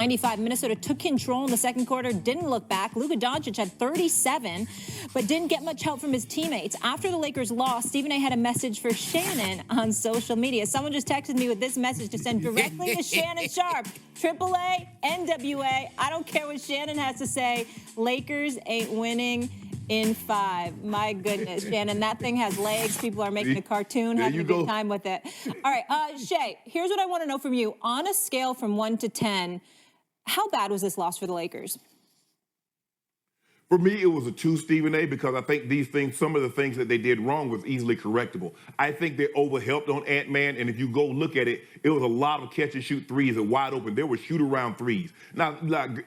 95. Minnesota took control in the second quarter, didn't look back. Luka Doncic had 37, but didn't get much help from his teammates. After the Lakers lost, Stephen A. had a message for Shannon on social media. Someone just texted me with this message to send directly to Shannon Sharp. AAA, NWA, I don't care what Shannon has to say. Lakers ain't winning in 5. My goodness, Shannon, that thing has legs. People are making a cartoon, having a good time with it. All right, Shay, here's what I want to know from you. On a scale from 1 to 10, how bad was this loss for the Lakers? For me, it was a 2, Stephen A., because I think these things, some of the things that they did wrong was easily correctable. I think they overhelped on Ant-Man, and if you go look at it, it was a lot of catch-and-shoot threes that wide open. There were shoot-around threes. Now,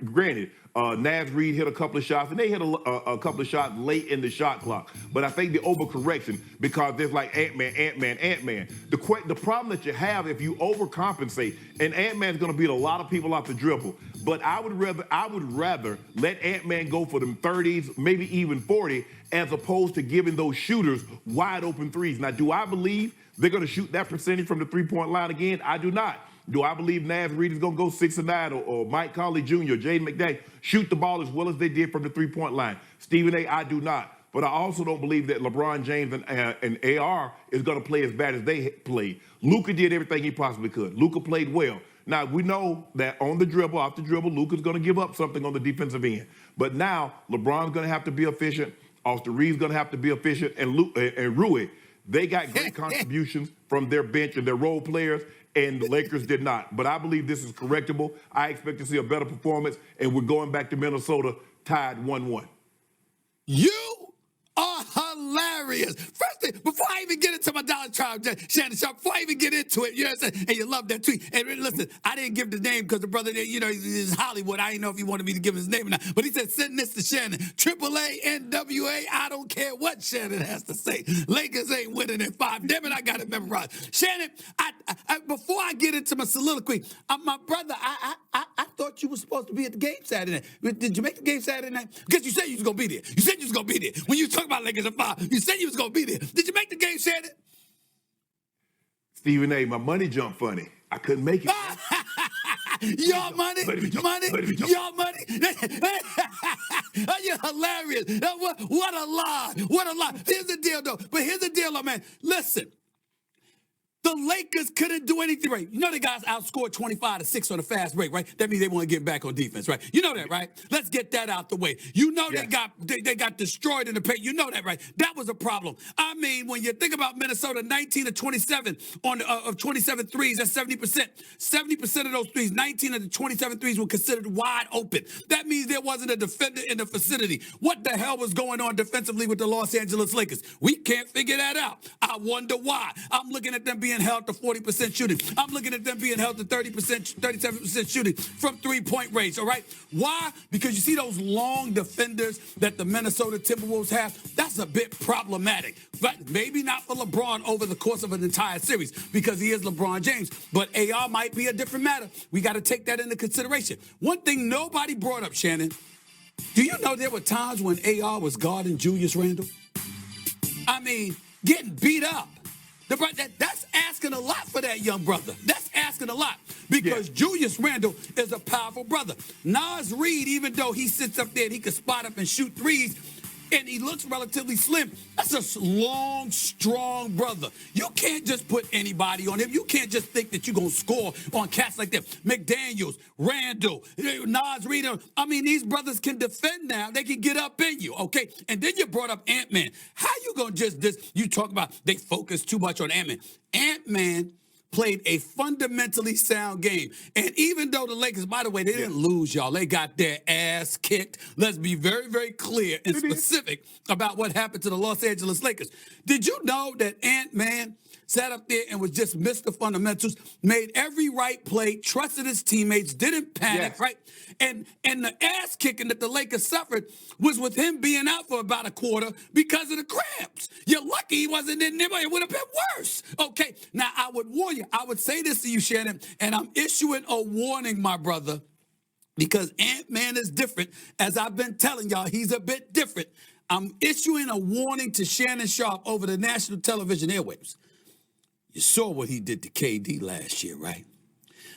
granted, Naz Reid hit a couple of shots, and they hit a couple of shots late in the shot clock. But I think the overcorrection, because there's like Ant-Man. The problem that you have if you overcompensate, and Ant-Man's going to beat a lot of people off the dribble, but I would rather let Ant-Man go for them 30s, maybe even 40, as opposed to giving those shooters wide open threes. Now, do I believe they're going to shoot that percentage from the three-point line again? I do not. Do I believe Naz Reid is going to go 6 and 9 or Mike Conley Jr., Jaden McDaniels shoot the ball as well as they did from the three-point line? Stephen A., I do not. But I also don't believe that LeBron James and AR is going to play as bad as they played. Luka did everything he possibly could. Luka played well. Now, we know that on the dribble, off the dribble, Luka's going to give up something on the defensive end. But now, LeBron's going to have to be efficient. Austin Reeves going to have to be efficient. And Rui, they got great contributions from their bench and their role players, and the Lakers did not. But I believe this is correctable. I expect to see a better performance, and we're going back to Minnesota tied 1-1. You are hilarious. First thing, before I even get into my Dollar Tribe, Shannon Sharp, before I even get into it, you know what I'm saying? And you love that tweet. And listen, I didn't give the name because the brother, you know, he's Hollywood. I didn't know if he wanted me to give his name or not. But he said, send this to Shannon. AAA, NWA, I don't care what Shannon has to say. Lakers ain't winning in 5. Damn it, I got it memorized. Shannon, before I get into my soliloquy, my brother, I thought you were supposed to be at the game Saturday night. Did you make the game Saturday night? Because you said you was going to be there. You said you was going to be there. When you talk about Lakers in 5, you said you was going to be there. Did you make the game, Shannon? Stephen A., my money jumped funny. I couldn't make it. Your money? Your money? You're hilarious. What a lie. What a lie. Here's the deal, though. But here's the deal, though, man. Listen. The Lakers couldn't do anything right. You know the guys outscored 25-6 on a fast break, right? That means they want to get back on defense, right? You know that, right? Let's get that out the way. You know they got destroyed in the paint. You know that, right? That was a problem. I mean, when you think about Minnesota, 19 of 27 of 27 threes, that's 70%. 70% of those threes, 19 of the 27 threes were considered wide open. That means there wasn't a defender in the vicinity. What the hell was going on defensively with the Los Angeles Lakers? We can't figure that out. I wonder why. I'm looking at them being held to 40% shooting. I'm looking at them being held to 30%, 37% shooting from three-point range, all right? Why? Because you see those long defenders that the Minnesota Timberwolves have? That's a bit problematic. But maybe not for LeBron over the course of an entire series because he is LeBron James. But AR might be a different matter. We got to take that into consideration. One thing nobody brought up, Shannon, do you know there were times when AR was guarding Julius Randle? I mean, getting beat up. That's asking a lot for that young brother. That's asking a lot because Julius Randle is a powerful brother. Naz Reid, even though he sits up there and he can spot up and shoot threes, and he looks relatively slim, that's a long, strong brother. You can't just put anybody on him. You can't just think that you're going to score on cats like that. McDaniels, Randall, Naz Reid. I mean, these brothers can defend now. They can get up in you, okay? And then you brought up Ant-Man. How you going to you talk about they focus too much on Ant-Man. Ant-Man played a fundamentally sound game. And even though the Lakers, by the way, they didn't lose, y'all. They got their ass kicked. Let's be very, very clear and specific about what happened to the Los Angeles Lakers. Did you know that Ant-Man sat up there and was just missed the fundamentals, made every right play, trusted his teammates, didn't panic, right? And the ass kicking that the Lakers suffered was with him being out for about a quarter because of the cramps. You're lucky he wasn't in there, but it would have been worse. Okay, now I would warn you. I would say this to you, Shannon, and I'm issuing a warning, my brother, because Ant-Man is different. As I've been telling y'all, he's a bit different. I'm issuing a warning to Shannon Sharp over the national television airwaves. You saw what he did to KD last year, right?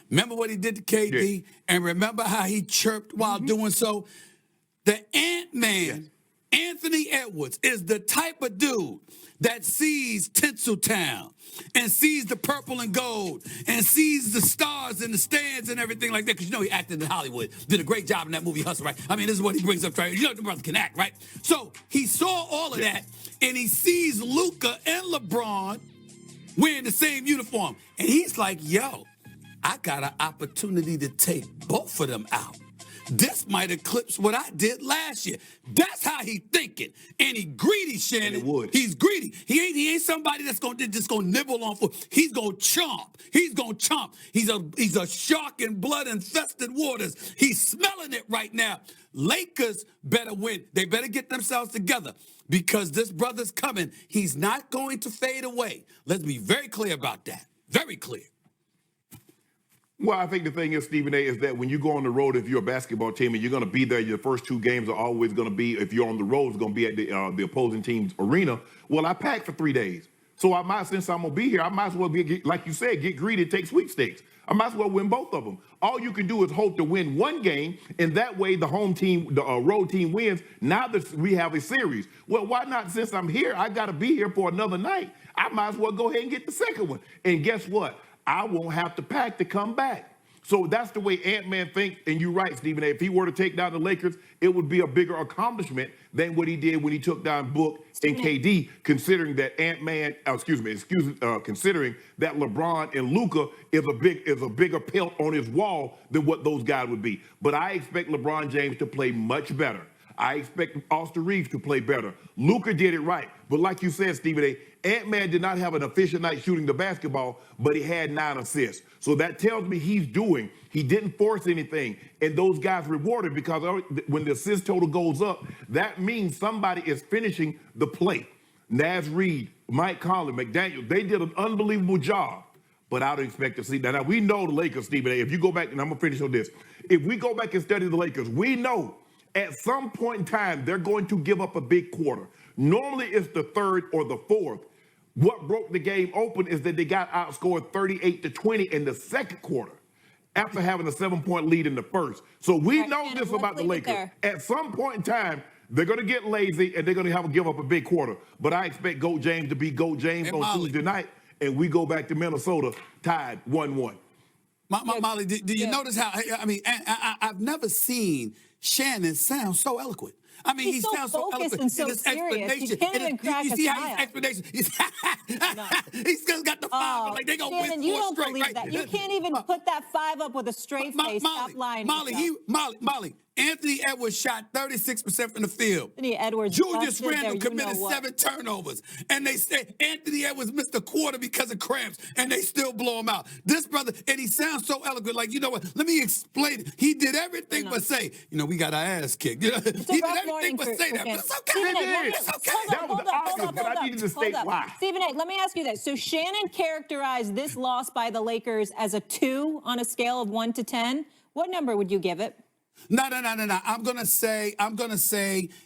Remember what he did to KD? Yes. And remember how he chirped while doing so? The Ant-Man, Yes. Anthony Edwards, is the type of dude that sees Tinseltown and sees the purple and gold and sees the stars in the stands and everything like that. Because you know he acted in Hollywood, did a great job in that movie Hustle, right? I mean, this is what he brings up. Right? You know the brother can act, right? So he saw all of that, and he sees Luka and LeBron wearing the same uniform. And he's like, yo, I got an opportunity to take both of them out. This might eclipse what I did last year. That's how he thinking. And he greedy, Shannon. And it would. He's greedy. He ain't somebody that's just gonna nibble on food. He's gonna chomp. He's gonna chomp. He's a shark in blood-infested waters. He's smelling it right now. Lakers better win. They better get themselves together because this brother's coming. He's not going to fade away. Let's be very clear about that. Very clear. Well, I think the thing is, Stephen A., is that when you go on the road, if you're a basketball team and you're going to be there, your first 2 games are always going to be, if you're on the road, it's going to be at the opposing team's arena. Well, I packed for 3 days. So since I'm going to be here, I might as well, like you said, get greedy and take sweepstakes. I might as well win both of them. All you can do is hope to win one game, and that way the home team, the road team wins. Now that we have a series. Well, why not? Since I'm here, I got to be here for another night. I might as well go ahead and get the second one. And guess what? I won't have to pack to come back. So that's the way Ant-Man thinks, and you're right, Stephen A. If he were to take down the Lakers, it would be a bigger accomplishment than what he did when he took down Book and KD, considering that considering that LeBron and Luka is a bigger pelt on his wall than what those guys would be. But I expect LeBron James to play much better. I expect Austin Reeves to play better. Luka did it right. But like you said, Stephen A., Ant-Man did not have an efficient night shooting the basketball, but he had 9 assists. So that tells me he didn't force anything. And those guys rewarded because when the assist total goes up, that means somebody is finishing the play. Naz Reid, Mike Conley, McDaniel, they did an unbelievable job. But I don't expect to see that. Now, we know the Lakers, Stephen A., if you go back, and I'm going to finish on this. If we go back and study the Lakers, we know at some point in time, they're going to give up a big quarter. Normally, it's the third or the fourth. What broke the game open is that they got outscored 38-20 in the second quarter after having a 7-point lead in the first. So we know this about the Lakers. At some point in time, they're going to get lazy and they're going to have to give up a big quarter. But I expect GOAT James to be GOAT James on Tuesday night, and we go back to Minnesota tied 1-1. Molly, do you notice how, I mean, I've never seen Shannon sound so eloquent. I mean, he sounds so eloquent and so in his serious. explanation. You can't even crack you a see how smile. his explanation, he's still got the 5, like they going to Shannon, win you 4 don't straight, believe right? that. You can't even put that 5 up with a straight face. Stop lying to Molly, Anthony Edwards shot 36% from the field. Anthony Edwards Julius busted Randle there, committed 7 turnovers. And they say Anthony Edwards missed a quarter because of cramps, and they still blow him out. This brother, and he sounds so eloquent, like, you know what, let me explain it. He did everything but say, we got our ass kicked. He did everything but say that, but it's okay. It's okay. That was obvious, but I needed to state why. Stephen A., let me ask you this. So Shannon characterized this loss by the Lakers as a 2 on a scale of 1 to 10. What number would you give it? No. I'm gonna say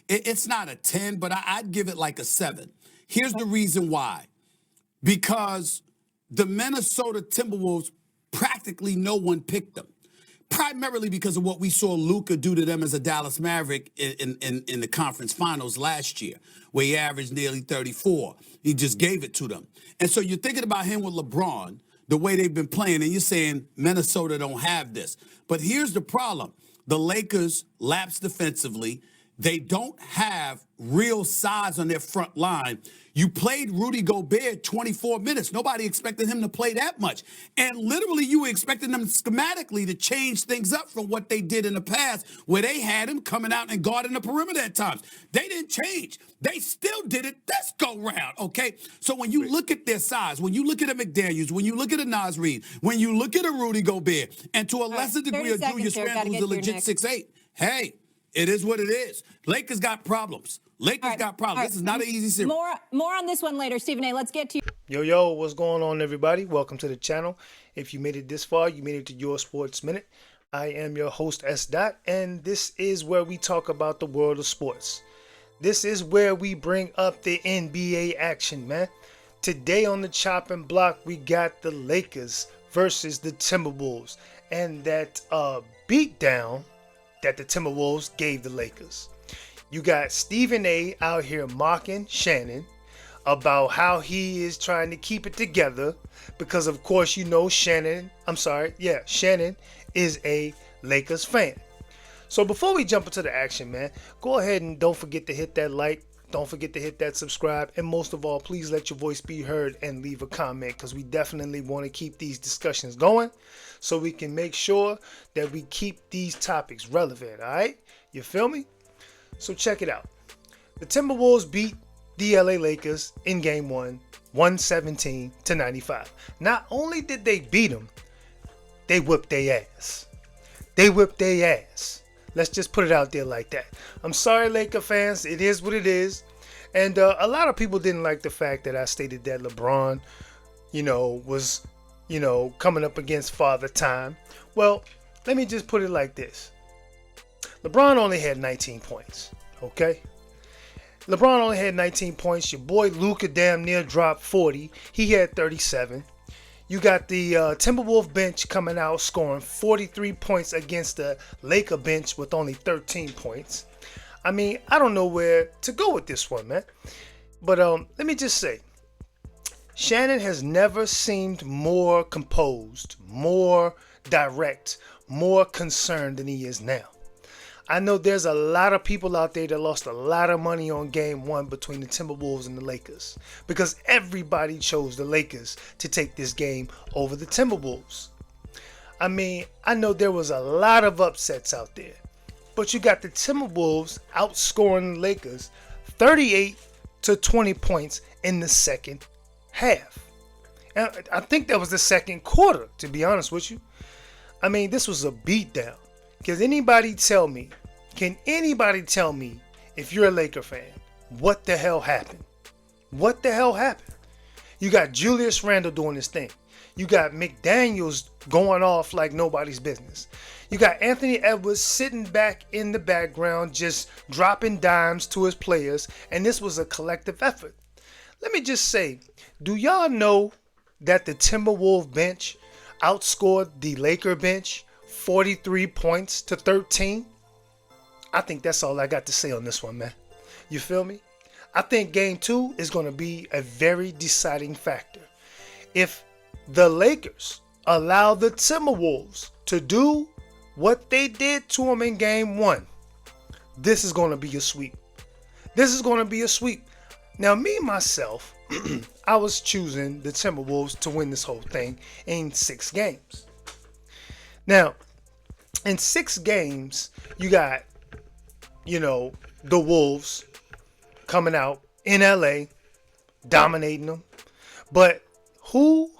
it's not a 10, but I'd give it like a 7. Here's the reason why. Because the Minnesota Timberwolves, practically no one picked them. Primarily because of what we saw Luka do to them as a Dallas Maverick in the conference finals last year, where he averaged nearly 34. He just gave it to them. And so you're thinking about him with LeBron, the way they've been playing, and you're saying Minnesota don't have this. But here's the problem. The Lakers lapse defensively. They don't have real size on their front line. You played Rudy Gobert 24 minutes. Nobody expected him to play that much. And literally, you were expecting them schematically to change things up from what they did in the past, where they had him coming out and guarding the perimeter at times. They didn't change. They still did it this go-round, okay? So when you look at their size, when you look at a McDaniels, when you look at a Naz Reid, when you look at a Rudy Gobert, and to a lesser degree a Julius Randle, who's a legit 6'8", hey, it is what it is. Lakers got problems. Got problems. This is not an easy series. More on this one later. Stephen A., let's get to you. Yo, what's going on, everybody? Welcome to the channel. If you made it this far, you made it to Your Sports Minute. I am your host, S. Dot, and this is where we talk about the world of sports. This is where we bring up the NBA action, man. Today on the chopping block, we got the Lakers versus the Timberwolves. and that beatdown that the Timberwolves gave the Lakers. You got Stephen A out here mocking Shannon about how he is trying to keep it together because, of course, you know Shannon is a Lakers fan. So before we jump into the action, man, go ahead and don't forget to hit that like. Don't forget to hit that subscribe. And most of all, please let your voice be heard and leave a comment, because we definitely want to keep these discussions going so we can make sure that we keep these topics relevant. All right? You feel me? So check it out. The Timberwolves beat the LA Lakers in game 1, 117-95. Not only did they beat them, they whipped their ass. They whipped their ass. Let's just put it out there like that. I'm sorry, Laker fans. It is what it is. And a lot of people didn't like the fact that I stated that LeBron, was, coming up against Father Time. Well, let me just put it like this. LeBron only had 19 points, okay? LeBron only had 19 points. Your boy Luka damn near dropped 40. He had 37. You got the Timberwolf bench coming out scoring 43 points against the Laker bench with only 13 points. I mean, I don't know where to go with this one, man. But let me just say, Shannon has never seemed more composed, more direct, more concerned than he is now. I know there's a lot of people out there that lost a lot of money on game 1 between the Timberwolves and the Lakers, because everybody chose the Lakers to take this game over the Timberwolves. I mean, I know there was a lot of upsets out there, but you got the Timberwolves outscoring the Lakers 38 to 20 points in the second half. And I think that was the second quarter, to be honest with you. I mean, this was a beatdown. Can anybody tell me, if you're a Laker fan, what the hell happened? What the hell happened? You got Julius Randle doing his thing. You got McDaniels going off like nobody's business. You got Anthony Edwards sitting back in the background just dropping dimes to his players, and this was a collective effort. Let me just say, do y'all know that the Timberwolves bench outscored the Laker bench 43 points to 13? I think that's all I got to say on this one, man. You feel me? I think game 2 is going to be a very deciding factor. If the Lakers allow the Timberwolves to do what they did to them in game 1, this is going to be a sweep. This is going to be a sweep. Now, me, myself, I was choosing the Timberwolves to win this whole thing in 6 games. Now, in 6 games, you got, the Wolves coming out in LA, dominating them. But who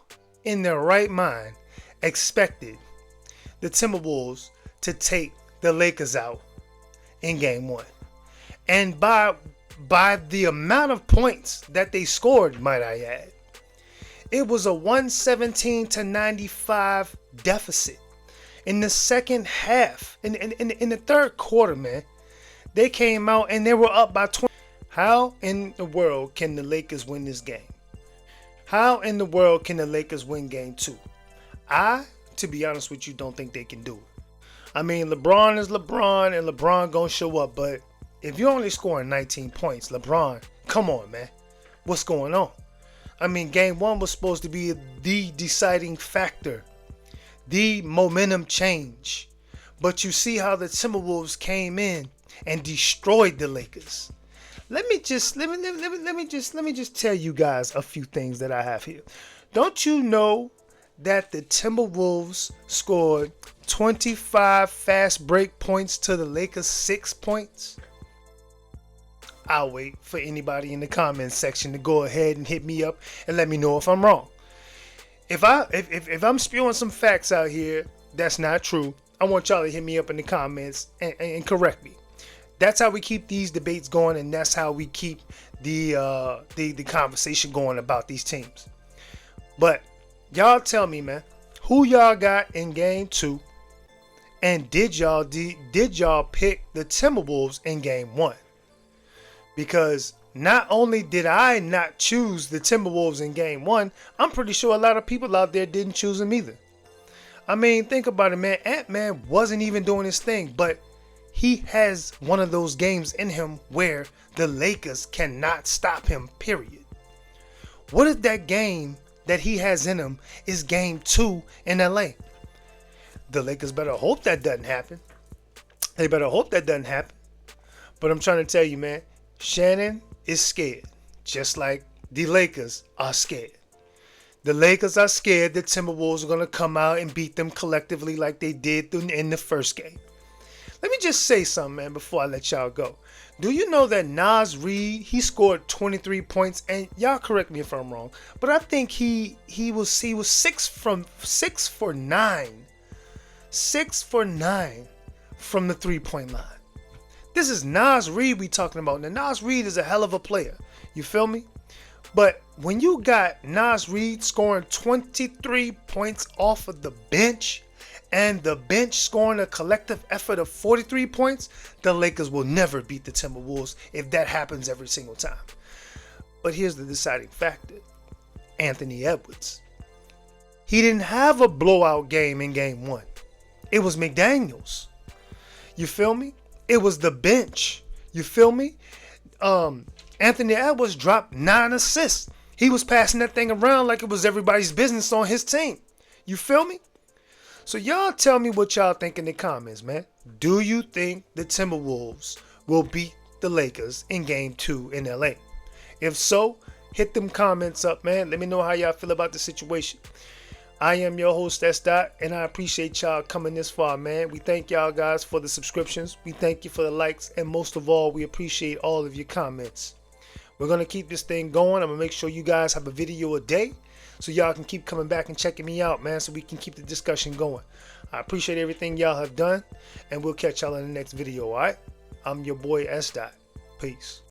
in their right mind expected the Timberwolves to take the Lakers out in game 1? And by the amount of points that they scored, might I add, it was a 117-95 deficit. In the second half, in the third quarter, man, they came out and they were up by 20. How in the world can the Lakers win this game? How in the world can the Lakers win game 2? To be honest with you, don't think they can do it. I mean, LeBron is LeBron, and LeBron gonna show up, but if you're only scoring 19 points, LeBron, come on, man. What's going on? I mean, game 1 was supposed to be the deciding factor, the momentum change. But you see how the Timberwolves came in and destroyed the Lakers. Let me just tell you guys a few things that I have here. Don't you know that the Timberwolves scored 25 fast break points to the Lakers 6 points? I'll wait for anybody in the comments section to go ahead and hit me up and let me know if I'm wrong. If I'm spewing some facts out here that's not true, I want y'all to hit me up in the comments and correct me. That's how we keep these debates going, and that's how we keep the conversation going about these teams. But y'all tell me, man, who y'all got in game 2, and did y'all pick the Timberwolves in game 1? Because not only did I not choose the Timberwolves in game 1, I'm pretty sure a lot of people out there didn't choose them either. I mean, think about it, man. Ant-Man wasn't even doing his thing, but he has one of those games in him where the Lakers cannot stop him, period. What if that game that he has in him is game 2 in LA? The Lakers better hope that doesn't happen. They better hope that doesn't happen. But I'm trying to tell you, man, Shannon is scared, just like the Lakers are scared. The Lakers are scared the Timberwolves are going to come out and beat them collectively like they did in the first game. Let me just say something, man, before I let y'all go. Do you know that Nas Reed, he scored 23 points, and y'all correct me if I'm wrong, but I think he was 6 for 9. 6 for 9 from the 3-point line. This is Nas Reed we talking about. Now, Nas Reed is a hell of a player. You feel me? But when you got Nas Reed scoring 23 points off of the bench, and the bench scoring a collective effort of 43 points, the Lakers will never beat the Timberwolves if that happens every single time. But here's the deciding factor. Anthony Edwards. He didn't have a blowout game in game 1. It was McDaniels. You feel me? It was the bench. You feel me? Anthony Edwards dropped 9 assists. He was passing that thing around like it was everybody's business on his team. You feel me? So y'all tell me what y'all think in the comments, man. Do you think the Timberwolves will beat the Lakers in game 2 in LA? If so, hit them comments up, man. Let me know how y'all feel about the situation. I am your host, S. Dot, and I appreciate y'all coming this far, man. We thank y'all guys for the subscriptions. We thank you for the likes, and most of all, we appreciate all of your comments. We're going to keep this thing going. I'm going to make sure you guys have a video a day so y'all can keep coming back and checking me out, man, so we can keep the discussion going. I appreciate everything y'all have done, and we'll catch y'all in the next video, all right? I'm your boy, S. Dot. Peace.